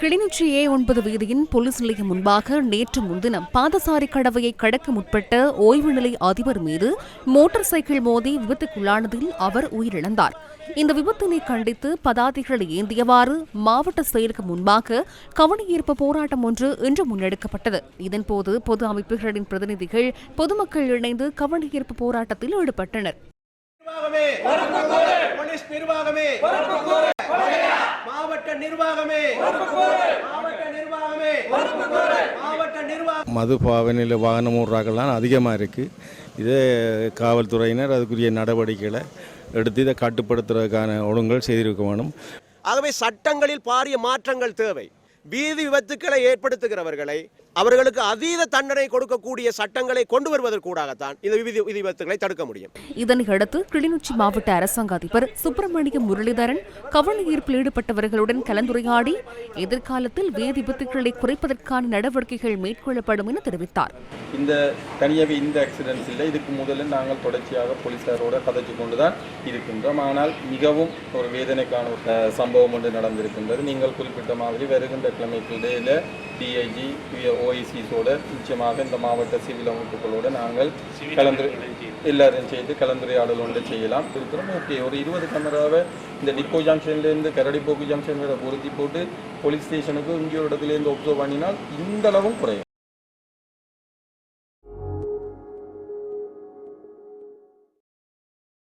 Kilinochchi A9 வீதியின் police நிலையம் முன்பாக நேற்று முன்தினம் பாதசாரி கடவையை கடக்க முற்பட்ட ஓய்வு நிலை அதிபர் மீது மோட்டார் சைக்கிள் மோதி விபத்துக்குள்ளானதில் அவர் உயிரிழந்தார். இந்த விபத்தினை கண்டித்து பதாதைகளை ஏந்தியவாறு மாவட்ட செயலகம் முன்பாக கவனஈர்ப்பு போராட்டம் ஒன்று இன்று முன்னெடுக்கப்பட்டது. இதன்போது பொது அமைப்புகளின் பிரதிநிதிகள் பொதுமக்கள் இணைந்து கவனஈர்ப்பு போராட்டத்தில் ஈடுபட்டனர். மது பாவனையில் வாகனம் ஓடுறாங்கலாம் அதிகமாக இருக்குது. இதே காவல்துறையினர் அதுக்குரிய நடவடிக்கைகளை எடுத்து இதை கட்டுப்படுத்துறதுக்கான ஒழுங்குகள் செய்திருக்க வேணும். ஆகவே சட்டங்களில் பாரிய மாற்றங்கள் தேவை. வீதி விபத்துக்களை ஏற்படுத்துகிறவர்களை அவர்களுக்கு அதீத தண்டனை கொடுக்கக்கூடிய சட்டங்களை கொண்டு வருவதற்கூடாகத்தான் இந்த வீதி விபத்துக்களை தடுக்க முடியும். இதனையடுத்து கிளிநொச்சி மாவட்ட அரசாங்க அதிபர் சுப்பிரமணிய முரளிதரன் கவனஈர்ப்பில் ஈடுபட்டவர்களுடன் கலந்துரையாடி எதிர்காலத்தில் வீதி விபத்துக்களை குறைப்பதற்கான நடவடிக்கைகள் மேற்கொள்ளப்படும் என தெரிவித்தார். இந்த தனியாகவே இந்த ஆக்சிடென்ட்ஸ் இல்லை. இதுக்கு முதல்ல நாங்கள் தொடர்ச்சியாக போலீசாரோட கதைச்சு கொண்டுதான் இருக்கின்றோம். ஆனால் மிகவும் ஒரு வேதனைக்கான ஒரு சம்பவம் ஒன்று நடந்திருக்கின்றது. நீங்கள் குறிப்பிட்ட மாதிரி வருகின்ற கிழமைக்கிடையில டிஐஜி ஓஐசிஸோட நிச்சயமாக இந்த மாவட்ட சிவில் அமைப்புகளோடு நாங்கள் எல்லாரும் செய்து கலந்துரையாடல் ஒன்று செய்யலாம் இருக்கிறோம். ஓகே, ஒரு 20 கேமராவை இந்த டிப்போ ஜங்ஷன்லேருந்து கரடிப்போக்கு ஜங்ஷன் பொருத்தி போட்டு போலீஸ் ஸ்டேஷனுக்கு இங்கே ஒரு இடத்துலேருந்து ஒப்சர்வ் பண்ணினால் இந்த அளவும் குறையும்.